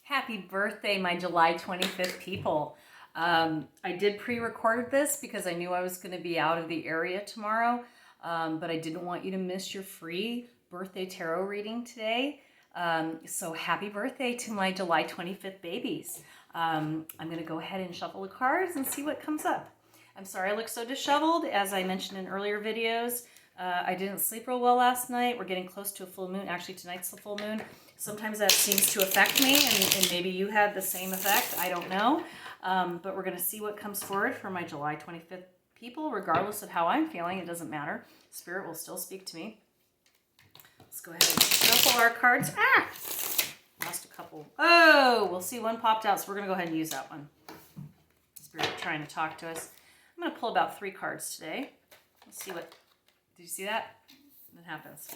Happy birthday, my July 25th people. I did pre-record this because I knew I was going to be out of the area tomorrow, but I didn't want you to miss your free birthday tarot reading today. So happy birthday to my July 25th babies. I'm going to go ahead and shuffle the cards and see what comes up. I'm sorry I look so disheveled. As I mentioned in earlier videos, I didn't sleep real well last night. We're getting close to a full moon. Actually, tonight's the full moon. Sometimes that seems to affect me, and maybe you had the same effect. I don't know. But we're going to see what comes forward for my July 25th people, regardless of how I'm feeling. It doesn't matter. Spirit will still speak to me. Let's go ahead and shuffle our cards. Lost a couple. Oh, we'll see one popped out, so we're going to go ahead and use that one. Spirit trying to talk to us. I'm going to pull about 3 cards today. Let's see what... Did you see that? That happens.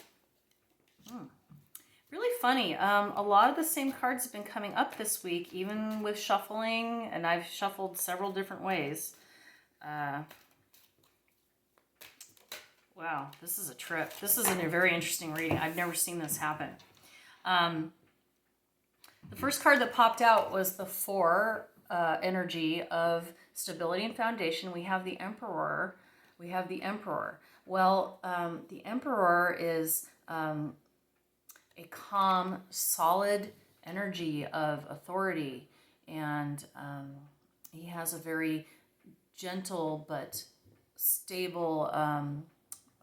Really funny. A lot of the same cards have been coming up this week, even with shuffling, and I've shuffled several different ways. Wow, this is a trip. This is a very interesting reading. I've never seen this happen. The first card that popped out was the 4 energy of stability and foundation. We have the Emperor. We have the Emperor. Well, the Emperor is a calm, solid energy of authority, and he has a very gentle but stable,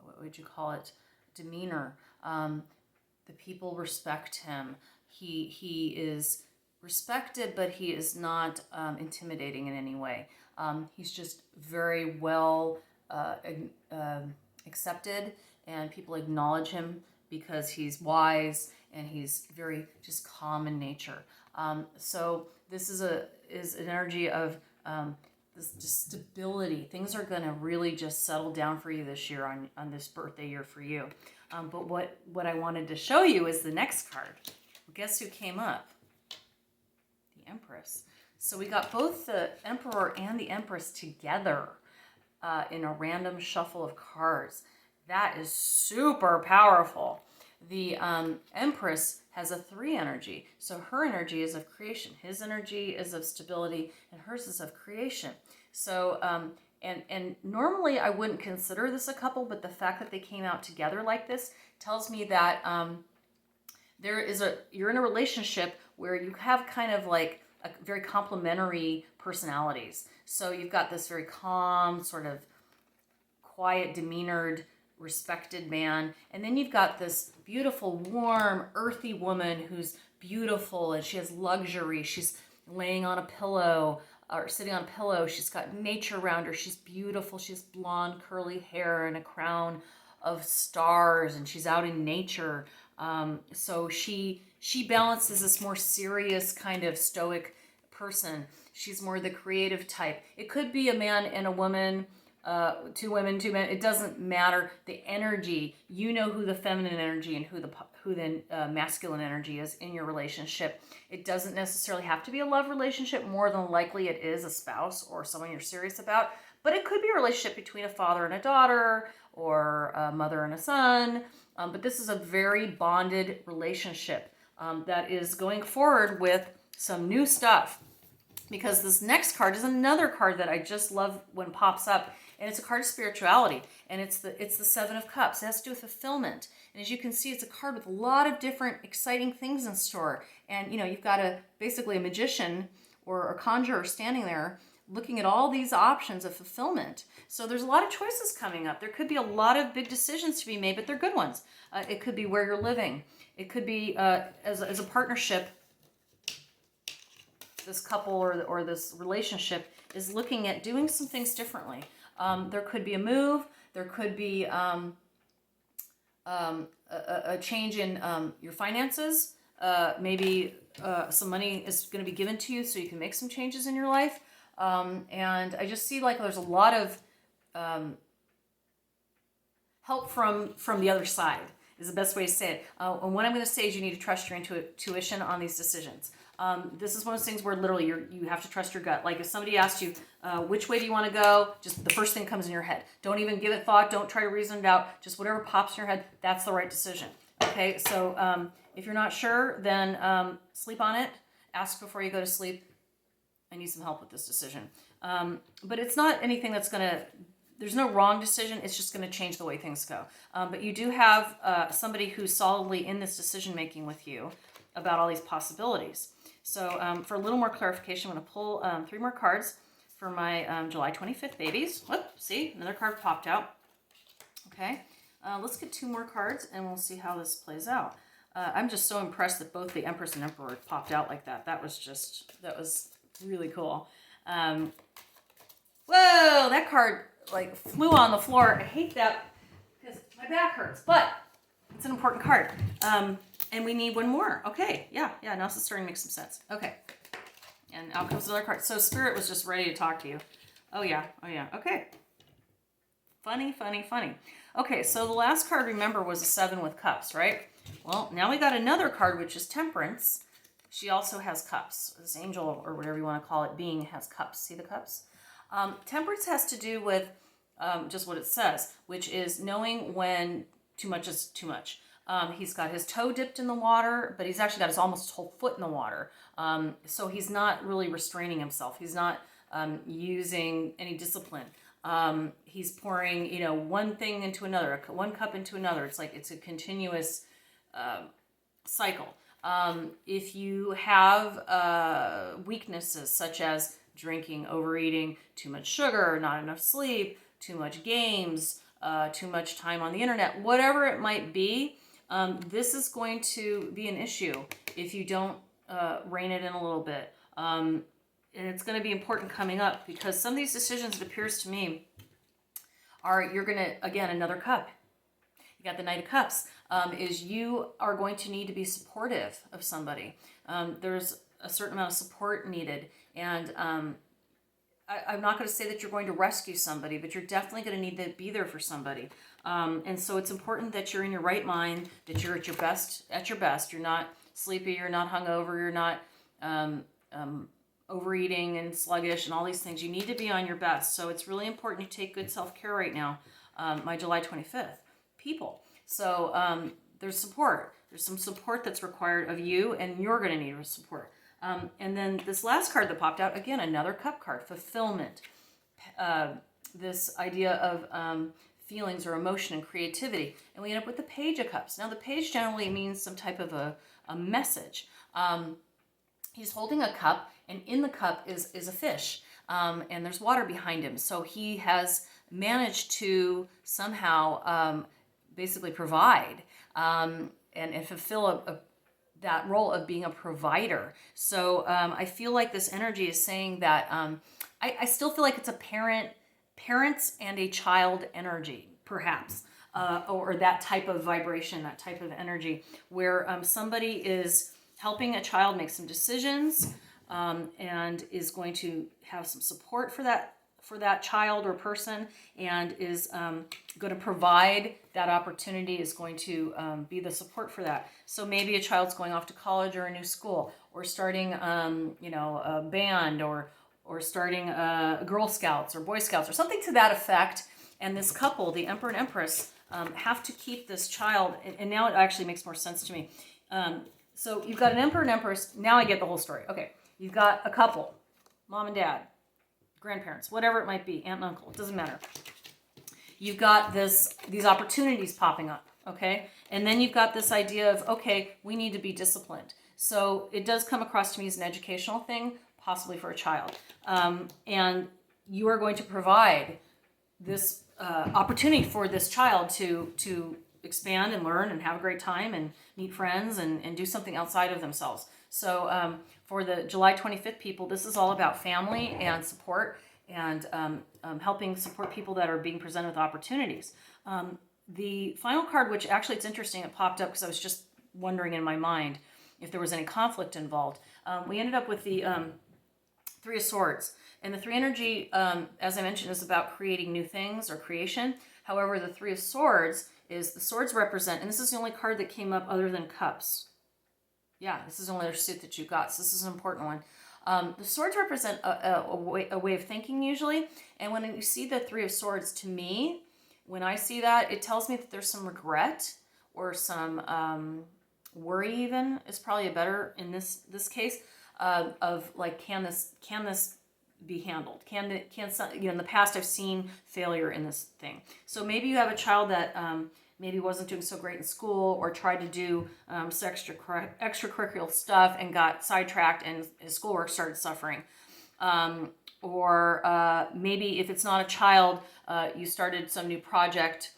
what would you call it, demeanor. The people respect him. He is respected, but he is not intimidating in any way. He's just very well accepted, and people acknowledge him because he's wise and he's very just calm in nature. So this is an energy of this just stability. Things are going to really just settle down for you this year on this birthday year for you. But what I wanted to show you is the next card. Well, guess who came up? The Empress. So we got both the Emperor and the Empress together in a random shuffle of cards. That is super powerful. The Empress has a 3 energy. So her energy is of creation. His energy is of stability, and hers is of creation. So, and normally I wouldn't consider this a couple, but the fact that they came out together like this tells me that you're in a relationship where you have kind of like a very complementary personalities. So you've got this very calm, sort of quiet, demeanored, respected man, and then you've got this beautiful, warm, earthy woman who's beautiful, and she has luxury. She's laying on a pillow or sitting on a pillow. She's got nature around her. She's beautiful. She has blonde, curly hair and a crown of stars, and she's out in nature. So she balances this more serious kind of stoic person. She's more the creative type. It could be a man and a woman, 2 women, 2 men. It doesn't matter. The energy, you know who the feminine energy and who the masculine energy is in your relationship. It doesn't necessarily have to be a love relationship. More than likely it is a spouse or someone you're serious about. But it could be a relationship between a father and a daughter, or a mother and a son. But this is a very bonded relationship that is going forward with some new stuff. Because this next card is another card that I just love when it pops up, and it's a card of spirituality, and it's the 7 of Cups. It has to do with fulfillment, and as you can see, it's a card with a lot of different exciting things in store. And you've got basically a magician or a conjurer standing there looking at all these options of fulfillment. So there's a lot of choices coming up. There could be a lot of big decisions to be made, but they're good ones. It could be where you're living. It could be as a partnership. This couple or this relationship is looking at doing some things differently. There could be a move. There could be a change in your finances. Maybe some money is going to be given to you so you can make some changes in your life. And I just see like there's a lot of help from the other side is the best way to say it. And what I'm going to say is you need to trust your intuition on these decisions. This is one of those things where literally you have to trust your gut. Like if somebody asks you, which way do you want to go? Just the first thing comes in your head. Don't even give it thought. Don't try to reason it out. Just whatever pops in your head, that's the right decision. Okay, so if you're not sure, then sleep on it Ask before you go to sleep, I need some help with this decision. But it's not anything that's going to, there's no wrong decision. It's just going to change the way things go. But you do have somebody who's solidly in this decision making with you about all these possibilities. So for a little more clarification, I'm going to pull 3 more cards for my July 25th babies. Whoop, see, another card popped out. Okay, let's get 2 more cards and we'll see how this plays out. I'm just so impressed that both the Empress and Emperor popped out like that. That was really cool. Whoa, that card like flew on the floor. I hate that because my back hurts, but it's an important card. And we need 1 more. Okay, yeah, now this is starting to make some sense. Okay, and out comes another card. So Spirit was just ready to talk to you. Oh yeah, okay. Funny. Okay, so the last card, remember, was a 7 with cups, right? Well, now we got another card, which is Temperance. She also has cups. This angel, or whatever you want to call it, being, has cups. See the cups? Temperance has to do with just what it says, which is knowing when too much is too much. He's got his toe dipped in the water, but he's actually got his almost whole foot in the water. So he's not really restraining himself. He's not using any discipline. He's pouring, one thing into another, 1 cup into another. It's like it's a continuous cycle. If you have weaknesses such as drinking, overeating, too much sugar, not enough sleep, too much games, too much time on the internet, whatever it might be, this is going to be an issue if you don't rein it in a little bit. And it's going to be important coming up because some of these decisions, it appears to me, you're going to, again, another cup. You got the Knight of Cups, is you are going to need to be supportive of somebody. There's a certain amount of support needed. And I'm not going to say that you're going to rescue somebody, but you're definitely going to need to be there for somebody. And so it's important that you're in your right mind, that you're at your best. You're not sleepy, you're not hungover, you're not overeating and sluggish and all these things. You need to be on your best. So it's really important you take good self-care right now, my July 25th. People. So there's support. There's some support that's required of you, and you're going to need support. And then this last card that popped out, again, another cup card, fulfillment. This idea of feelings or emotion and creativity. And we end up with the Page of Cups. Now, the page generally means some type of a message. He's holding a cup, and in the cup is a fish. And there's water behind him. So he has managed to somehow basically provide and fulfill that role of being a provider. So I feel like this energy is saying that I still feel like it's a parents and a child energy, perhaps, or that type of vibration, that type of energy, where somebody is helping a child make some decisions and is going to have some support for that child or person, and is going to provide that opportunity, is going to be the support for that. So maybe a child's going off to college or a new school, or starting a band, or starting Girl Scouts or Boy Scouts or something to that effect. And this couple, the Emperor and Empress, have to keep this child, and now it actually makes more sense to me. So you've got an Emperor and Empress. Now I get the whole story. Okay, you've got a couple, mom and dad, grandparents, whatever it might be, aunt and uncle, it doesn't matter. You've got these opportunities popping up, okay? And then you've got this idea of, okay, we need to be disciplined. So it does come across to me as an educational thing, possibly for a child. And you are going to provide this opportunity for this child to expand and learn and have a great time and meet friends and do something outside of themselves. So for the July 25th people, this is all about family and support, and helping support people that are being presented with opportunities. The final card, which actually it's interesting, it popped up because I was just wondering in my mind if there was any conflict involved. We ended up with the Three of Swords. And the 3 energy, as I mentioned, is about creating new things or creation. However, the 3 of Swords is, the swords represent, and this is the only card that came up other than cups. Yeah, this is the only other suit that you got, so this is an important one. The swords represent a way of thinking usually. And when you see the 3 of Swords, to me, when I see that, it tells me that there's some regret or some worry even is probably better in this case. of like, can this be handled? In the past I've seen failure in this thing. So maybe you have a child that maybe wasn't doing so great in school, or tried to do some extracurricular stuff and got sidetracked, and his schoolwork started suffering. Or maybe if it's not a child, you started some new project,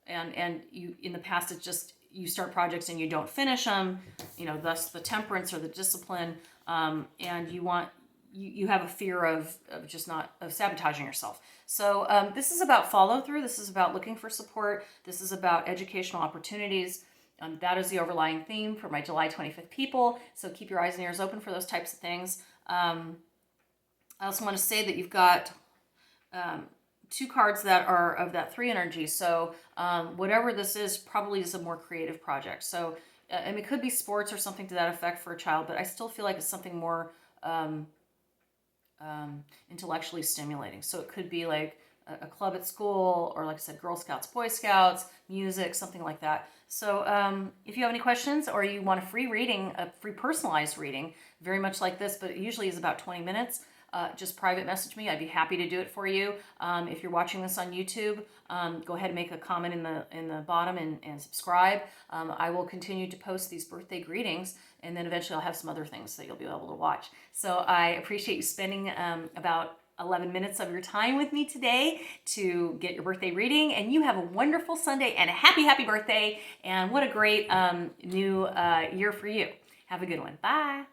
and you, in the past, it's just you start projects and you don't finish them, thus the temperance or the discipline, and you have a fear of just not of sabotaging yourself. So this is about follow through. This is about looking for support. This is about educational opportunities. That is the overlying theme for my July 25th people. So keep your eyes and ears open for those types of things. I also want to say that you've got two cards that are of that 3 energy. So whatever this is probably is a more creative project. So it could be sports or something to that effect for a child, but I still feel like it's something more intellectually stimulating. So it could be like a club at school, or like I said, Girl Scouts, Boy Scouts, music, something like that. So if you have any questions, or you want a free reading, a free personalized reading, very much like this, but it usually is about 20 minutes, just private message me. I'd be happy to do it for you. If you're watching this on YouTube, go ahead and make a comment in the bottom and subscribe. I will continue to post these birthday greetings, and then eventually I'll have some other things that you'll be able to watch. So I appreciate you spending about 11 minutes of your time with me today to get your birthday reading, and you have a wonderful Sunday and a happy birthday, and what a great new year for you. Have a good one. Bye.